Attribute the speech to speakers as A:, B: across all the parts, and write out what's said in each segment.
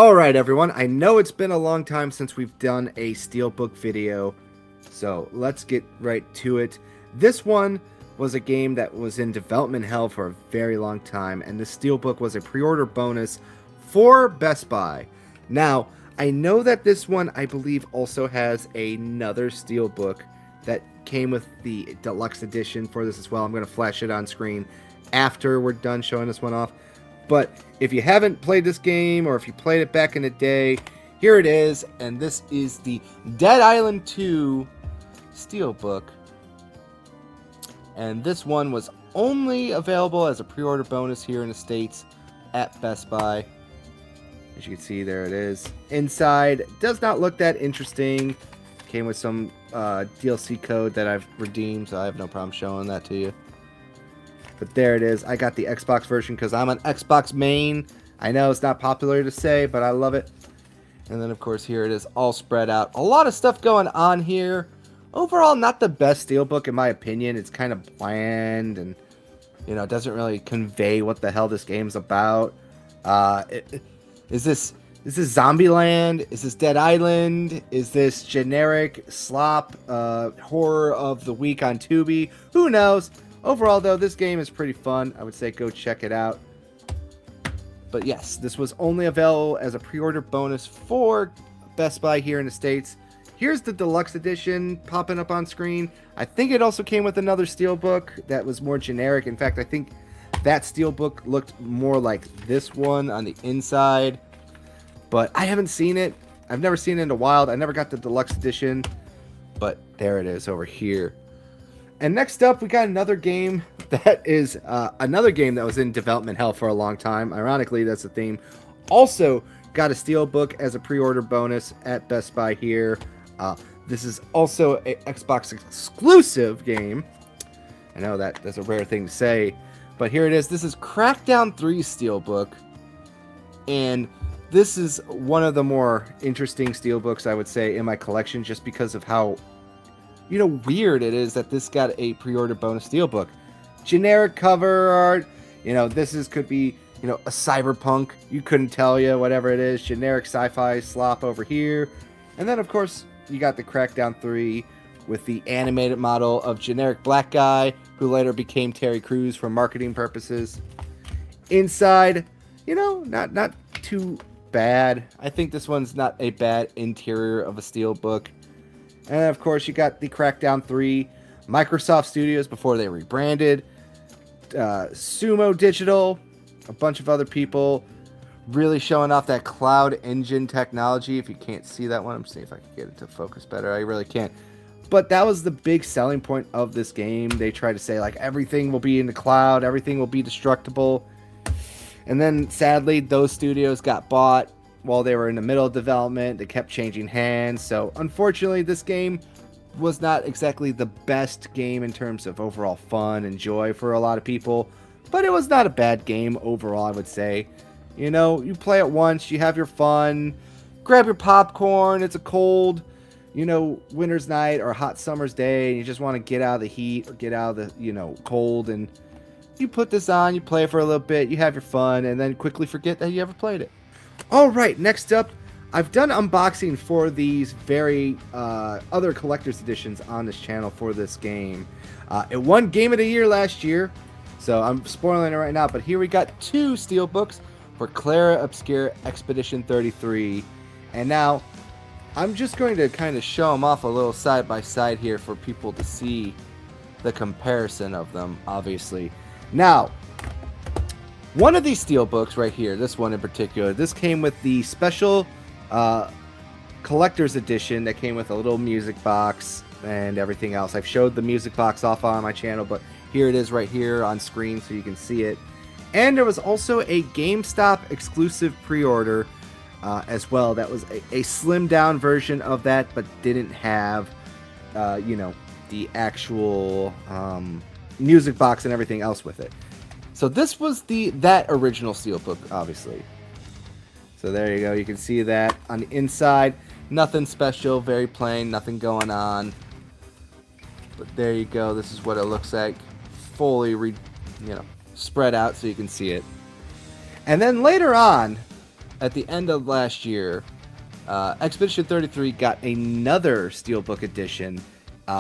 A: Alright everyone, I know it's been a long time since we've done a Steelbook video, so let's get right to it. This one was a game that was in development hell for a very long time, and the Steelbook was a pre-order bonus for Best Buy. Now, I know that this one, I believe, also has another Steelbook that came with the deluxe edition for this as well. I'm going to flash it on screen after we're done showing this one off. But if you haven't played this game, or if you played it back in the day, here it is, and this is the Dead Island 2 Steelbook. And this one was only available as a pre-order bonus here in the States at Best Buy. As you can see, there it is. Inside, does not look that interesting. Came with some DLC code that I've redeemed, so I have no problem showing that to you. But there it is. I got the Xbox version because I'm an Xbox main. I know it's not popular to say, but I love it. And then, of course, here it is all spread out. A lot of stuff going on here. Overall, not the best Steelbook in my opinion. It's kind of bland and, you know, it doesn't really convey what the hell this game's about. Is this Zombieland? Is this Dead Island? Is this generic slop horror of the week on Tubi? Who knows? Overall, though, this game is pretty fun. I would say go check it out. But yes, this was only available as a pre-order bonus for Best Buy here in the States. Here's the deluxe edition popping up on screen. I think it also came with another Steelbook that was more generic. In fact, I think that Steelbook looked more like this one on the inside. But I haven't seen it. I've never seen it in the wild. I never got the deluxe edition. But there it is over here. And next up, we got another game that is another game that was in development hell for a long time. Ironically, that's the theme. Also got a Steelbook as a pre-order bonus at Best Buy here. This is also an Xbox exclusive game. I know that's a rare thing to say, but here it is. This is Crackdown 3 Steelbook, and this is one of the more interesting Steelbooks, I would say, in my collection, just because of how, you know, weird it is that this got a pre-order bonus Steelbook. Generic cover art, you know, could be, you know, a cyberpunk, you couldn't tell you, whatever it is, generic sci-fi slop over here. And then, of course, you got the Crackdown 3 with the animated model of generic black guy who later became Terry Crews for marketing purposes. Inside, you know, not too bad. I think this one's not a bad interior of a Steelbook. And of course, you got the Crackdown 3 Microsoft Studios before they rebranded, Sumo Digital, a bunch of other people really showing off that cloud engine technology. If you can't see that one, I'm seeing if I can get it to focus better. I really can't. But that was the big selling point of this game. They tried to say, like, everything will be in the cloud, everything will be destructible. And then, sadly, those studios got bought while they were in the middle of development. They kept changing hands. So, unfortunately, this game was not exactly the best game in terms of overall fun and joy for a lot of people. But it was not a bad game overall, I would say. You know, you play it once, you have your fun, grab your popcorn, it's a cold, you know, winter's night or a hot summer's day, and you just want to get out of the heat or get out of the, you know, cold, and you put this on, you play it for a little bit, you have your fun, and then quickly forget that you ever played it. Alright, next up, I've done unboxing for these very other collector's editions on this channel for this game. It won Game of the Year last year, so I'm spoiling it right now, but here we got two Steelbooks for Clara Obscura Expedition 33. And now, I'm just going to kind of show them off a little side by side here for people to see the comparison of them, obviously. Now, one of these Steelbooks right here, this one in particular, this came with the special collector's edition that came with a little music box and everything else. I've showed the music box off on my channel, but here it is right here on screen so you can see it. And there was also a GameStop exclusive pre-order as well. That was a slimmed down version of that, but didn't have, you know, the actual music box and everything else with it. So this was that original Steelbook, obviously. So there you go. You can see that on the inside. Nothing special, very plain, nothing going on. But there you go. This is what it looks like, fully, spread out so you can see it. And then later on, at the end of last year, Expedition 33 got another Steelbook edition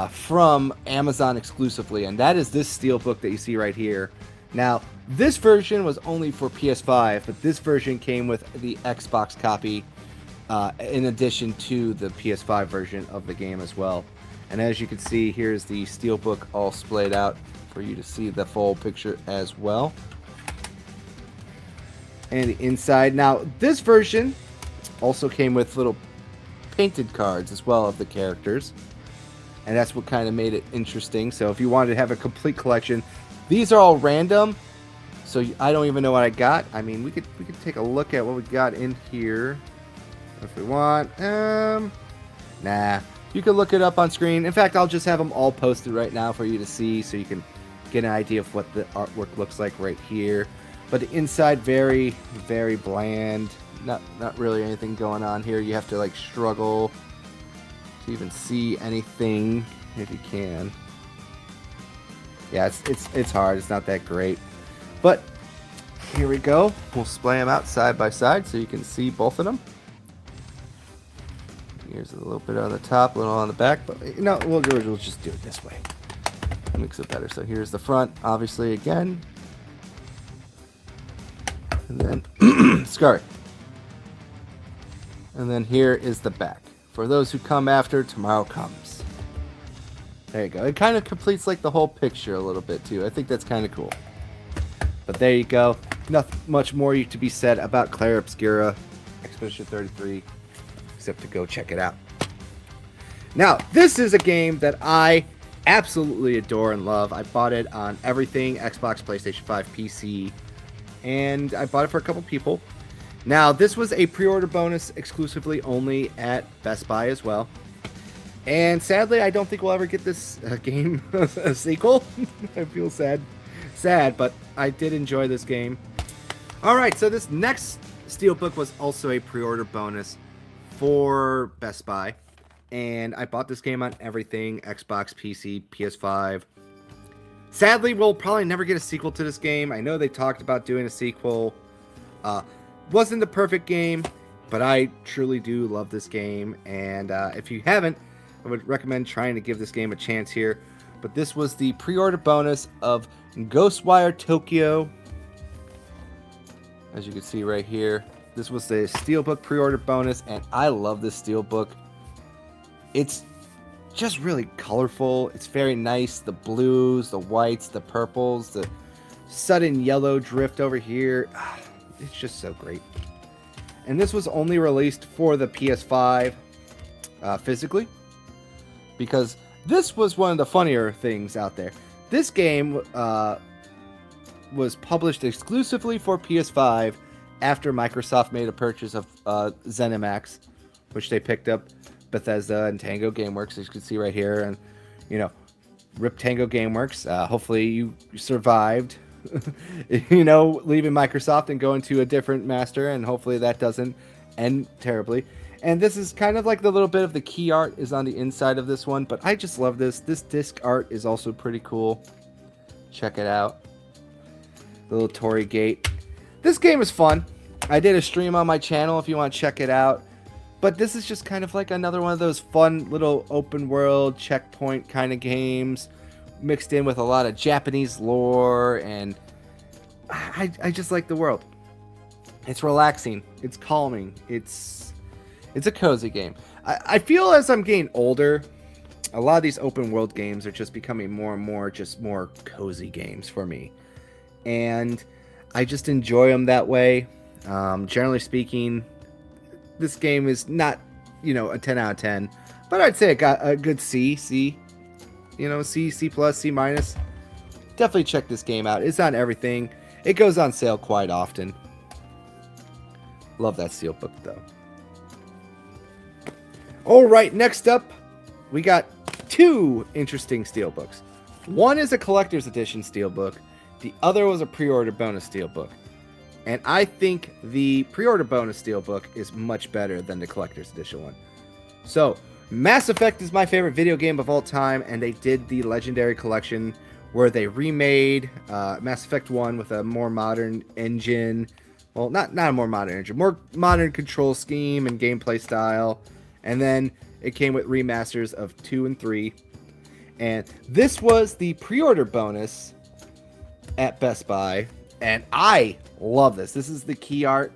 A: from Amazon exclusively, and that is this Steelbook that you see right here. Now, this version was only for PS5, but this version came with the Xbox copy in addition to the PS5 version of the game as well. And as you can see, here's the Steelbook all splayed out for you to see the full picture as well. And the inside. Now, this version also came with little painted cards as well of the characters. And that's what kind of made it interesting. So if you wanted to have a complete collection, these are all random. So I don't even know what I got. I mean, we could take a look at what we got in here if we want. Nah. You can look it up on screen. In fact, I'll just have them all posted right now for you to see so you can get an idea of what the artwork looks like right here. But the inside, very, very bland. Not really anything going on here. You have to like struggle to even see anything if you can. Yeah, it's hard. It's not that great. But here we go. We'll splay them out side by side so you can see both of them. Here's a little bit on the top, a little on the back, but you know, we'll just do it this way. Makes it better. So here's the front, obviously, again. And then, sorry. And then here is the back. For those who come after, tomorrow comes. There you go. It kind of completes like the whole picture a little bit too. I think that's kind of cool. But there you go. Nothing much more to be said about Claire Obscura, Expedition 33, except to go check it out. Now, this is a game that I absolutely adore and love. I bought it on everything, Xbox, PlayStation 5, PC, and I bought it for a couple people. Now, this was a pre-order bonus exclusively only at Best Buy as well. And sadly, I don't think we'll ever get this game a sequel. I feel sad, but I did enjoy this game. All right, so this next Steelbook was also a pre-order bonus for Best Buy. And I bought this game on everything, Xbox, PC, PS5. Sadly, we'll probably never get a sequel to this game. I know they talked about doing a sequel. Wasn't the perfect game, but I truly do love this game. And if you haven't, I would recommend trying to give this game a chance here. But this was the pre-order bonus of Ghostwire Tokyo. As you can see right here, this was the Steelbook pre-order bonus, and I love this Steelbook. It's just really colorful. It's very nice. The blues, the whites, the purples, the sudden yellow drift over here. It's just so great. And this was only released for the PS5 physically, because this was one of the funnier things out there. This game was published exclusively for PS5 after Microsoft made a purchase of ZeniMax, which they picked up Bethesda and Tango Gameworks, as you can see right here. And, you know, rip Tango Gameworks. Hopefully you survived, you know, leaving Microsoft and going to a different master, and hopefully that doesn't end terribly. And this is kind of like the little bit of the key art is on the inside of this one, but I just love this. This disc art is also pretty cool. Check it out. The little Torii gate. This game is fun. I did a stream on my channel if you want to check it out. But this is just kind of like another one of those fun little open world checkpoint kind of games, mixed in with a lot of Japanese lore, and I just like the world. It's relaxing. It's calming. It's a cozy game. I feel as I'm getting older, a lot of these open world games are just becoming more and more just more cozy games for me. And I just enjoy them that way. Generally speaking, this game is not, you know, a 10 out of 10, but I'd say it got a good C, you know, C+, C-. Definitely check this game out. It's on everything. It goes on sale quite often. Love that Steelbook, though. All right, next up, we got two interesting Steelbooks. One is a collector's edition Steelbook. The other was a pre-order bonus Steelbook. And I think the pre-order bonus Steelbook is much better than the collector's edition one. So, Mass Effect is my favorite video game of all time, and they did the Legendary Collection where they remade Mass Effect 1 with a more modern engine, Well, not a more modern engine, more modern control scheme and gameplay style. And then it came with remasters of 2 and 3. And this was the pre-order bonus at Best Buy. And I love this. This is the key art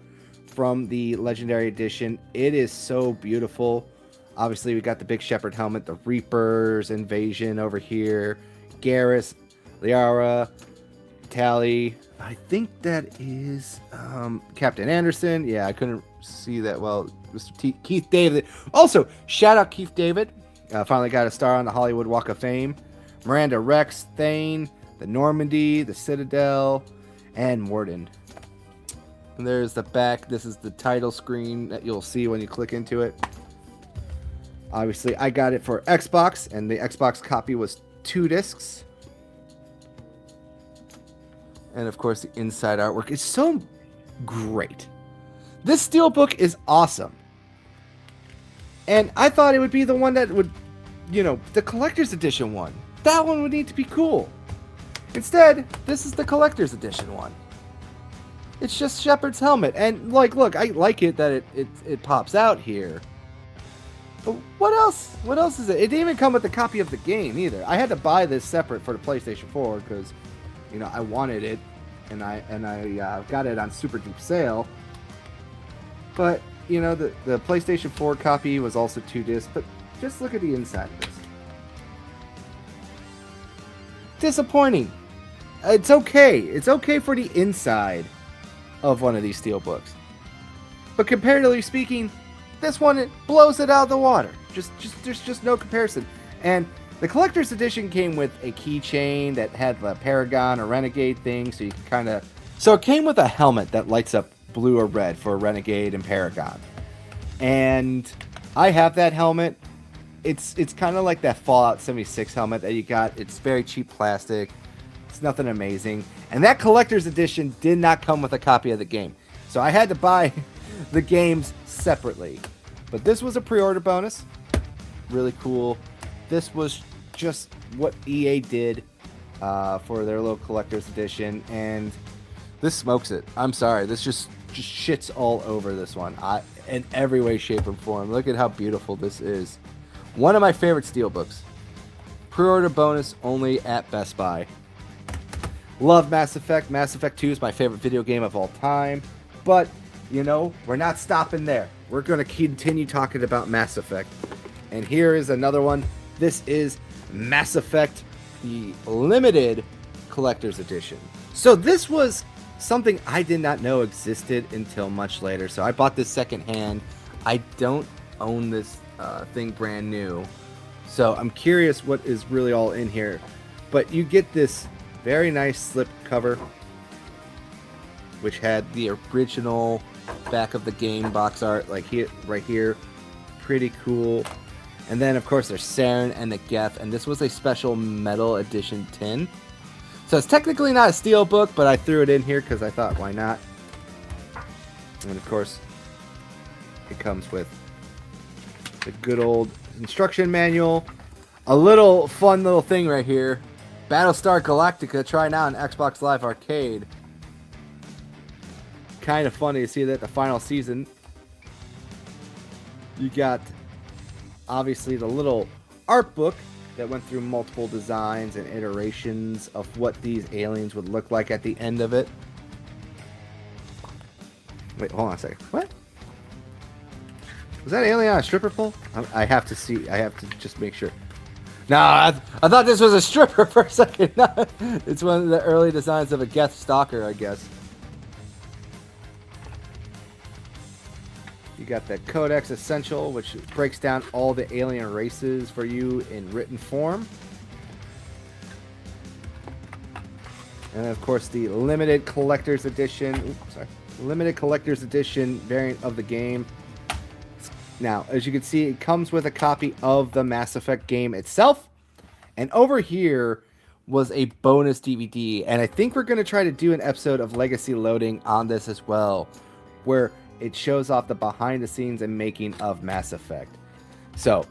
A: from the Legendary Edition. It is so beautiful. Obviously, we got the Big Shepherd helmet, the Reapers invasion over here, Garrus, Liara, Tally. I think that is Captain Anderson. Yeah, I couldn't see that well. Mr. Keith David. Also, shout out Keith David. Finally got a star on the Hollywood Walk of Fame. Miranda Rex, Thane, the Normandy, the Citadel, and Morden. And there's the back. This is the title screen that you'll see when you click into it. Obviously, I got it for Xbox, and the Xbox copy was 2 discs. And of course, the inside artwork is so great. This Steelbook is awesome. And I thought it would be the one that would, the collector's edition one. That one would need to be cool. Instead, this is the collector's edition one. It's just Shepard's helmet. And, look, I like it that it pops out here. But what else? What else is it? It didn't even come with a copy of the game either. I had to buy this separate for the PlayStation 4 because, I wanted it, and I got it on super deep sale. But the PlayStation 4 copy was also 2 discs. But just look at the inside of this. Disappointing. It's okay. It's okay for the inside of one of these Steelbooks. But comparatively speaking, this one, it blows it out of the water. There's just no comparison. And the collector's edition came with a keychain that had the Paragon or Renegade thing, so you can kind of... So it came with a helmet that lights up blue or red for Renegade and Paragon. And I have that helmet. It's kind of like that Fallout 76 helmet that you got. It's very cheap plastic. It's nothing amazing. And that collector's edition did not come with a copy of the game. So I had to buy the games separately. But this was a pre-order bonus. Really cool. This was just what EA did for their little collector's edition. And this smokes it. I'm sorry. This just shits all over this one. In every way, shape, and form. Look at how beautiful this is. One of my favorite Steelbooks. Pre-order bonus only at Best Buy. Love Mass Effect. Mass Effect 2 is my favorite video game of all time. But, we're not stopping there. We're going to continue talking about Mass Effect. And here is another one. This is Mass Effect, the limited collector's edition. So this was something I did not know existed until much later. So I bought this secondhand. I don't own this thing brand new. So I'm curious what is really all in here. But you get this very nice slip cover, which had the original back of the game box art, like here, right here. Pretty cool. And then, of course, there's Saren and the Geth, and this was a special metal edition tin. So it's technically not a Steelbook, but I threw it in here because I thought, why not? And, of course, it comes with the good old instruction manual. A little fun little thing right here. Battlestar Galactica, try now on Xbox Live Arcade. Kind of funny to see that the final season. You got, obviously, the little art book that went through multiple designs and iterations of what these aliens would look like at the end of it. Wait, hold on a second. What? Was that alien on a stripper pole? I have to see. I have to just make sure. No, I thought this was a stripper for a second. No, it's one of the early designs of a Geth stalker, I guess. You got the Codex Essential, which breaks down all the alien races for you in written form. And of course, the limited collector's edition. Limited collector's edition variant of the game. Now, as you can see, it comes with a copy of the Mass Effect game itself. And over here was a bonus DVD. And I think we're going to try to do an episode of Legacy Loading on this as well, where it shows off the behind the scenes and making of Mass Effect. So,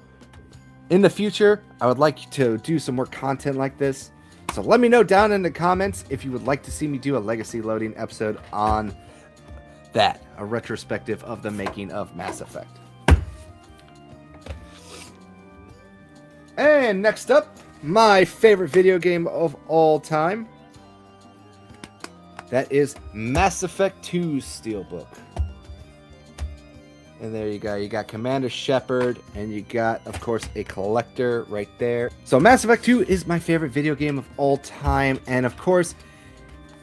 A: in the future, I would like to do some more content like this. So let me know down in the comments if you would like to see me do a Legacy Loading episode on that, a retrospective of the making of Mass Effect. And next up, my favorite video game of all time. That is Mass Effect 2 Steelbook. And there you go. You got Commander Shepard, and you got, of course, a collector right there. So Mass Effect 2 is my favorite video game of all time. And, of course,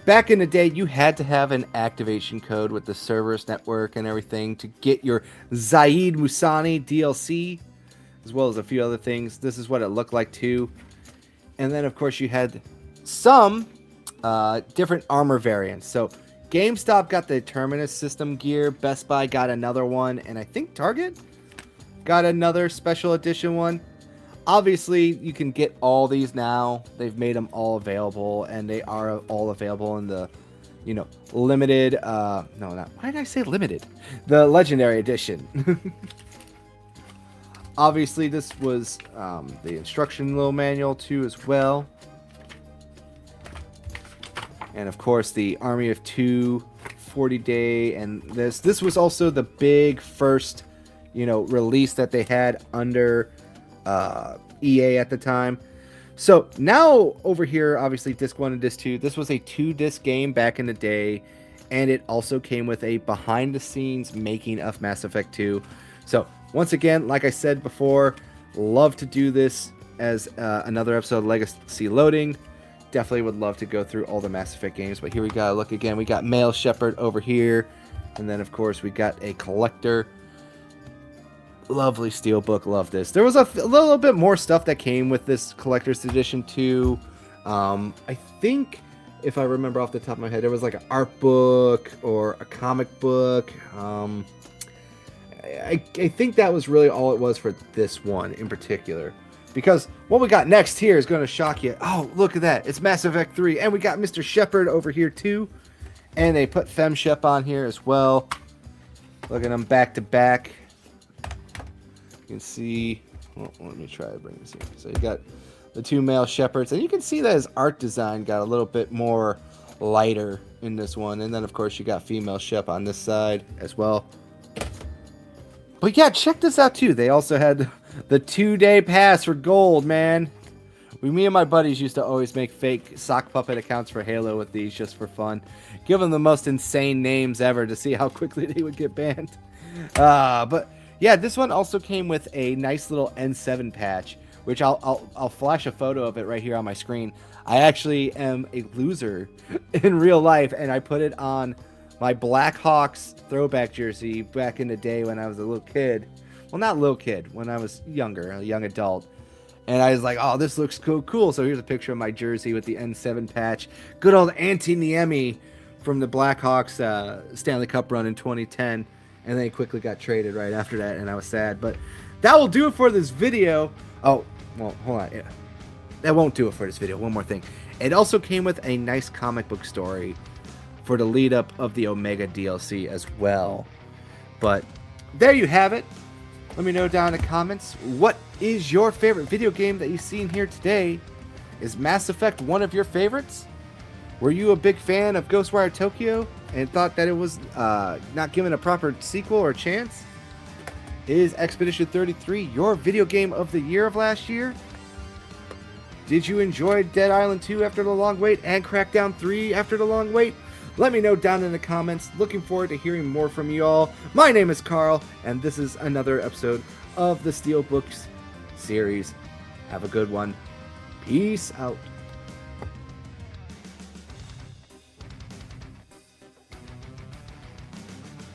A: back in the day, you had to have an activation code with the Cerberus network and everything to get your Zaid Musani DLC, as well as a few other things. This is what it looked like, too. And then, of course, you had some different armor variants. So GameStop got the Terminus system gear, Best Buy got another one, and I think Target got another special edition one. Obviously, you can get all these now. They've made them all available, and they are all available in the, limited, no, not, why did I say limited? The Legendary Edition. Obviously, this was the instruction little manual, too, as well. And of course, the Army of Two 40-day, and this was also the big first, release that they had under EA at the time. So now over here, obviously, Disc 1 and Disc 2, this was a 2-disc game back in the day, and it also came with a behind-the-scenes making of Mass Effect 2. So once again, like I said before, love to do this as another episode of Legacy Loading. Definitely would love to go through all the Mass Effect games, but here we go. Look again, we got Male Shepard over here, and then of course we got a collector. Lovely Steelbook, love this. There was a little bit more stuff that came with this collector's edition too. I think, if I remember off the top of my head, there was like an art book or a comic book. I think that was really all it was for this one in particular. Because what we got next here is going to shock you. Oh, look at that. It's Mass Effect 3. And we got Mr. Shepard over here, too. And they put Fem Shep on here as well. Look at them back to back. You can see... Well, let me try to bring this here. So you got the two male Shepards. And you can see that his art design got a little bit more lighter in this one. And then, of course, you got female Shep on this side as well. But yeah, check this out, too. They also had... the 2-day pass for gold, man. Me and my buddies used to always make fake sock puppet accounts for Halo with these just for fun. Give them the most insane names ever to see how quickly they would get banned. But yeah, this one also came with a nice little N7 patch, which I'll flash a photo of it right here on my screen. I actually am a loser in real life, and I put it on my Blackhawks throwback jersey back in the day when I was a little kid. Well, not little kid, when I was younger, a young adult. And I was like, oh, this looks cool. So here's a picture of my jersey with the N7 patch. Good old Antti Niemi from the Blackhawks Stanley Cup run in 2010. And then he quickly got traded right after that, and I was sad. But that will do it for this video. Oh, well, hold on. Yeah. That won't do it for this video. One more thing. It also came with a nice comic book story for the lead up of the Omega DLC as well. But there you have it. Let me know down in the comments, what is your favorite video game that you've seen here today? Is Mass Effect one of your favorites? Were you a big fan of Ghostwire Tokyo and thought that it was not given a proper sequel or chance? Is Expedition 33 your video game of the year of last year? Did you enjoy Dead Island 2 after the long wait and Crackdown 3 after the long wait? Let me know down in the comments. Looking forward to hearing more from you all. My name is Carl, and this is another episode of the Steelbooks series. Have a good one. Peace out.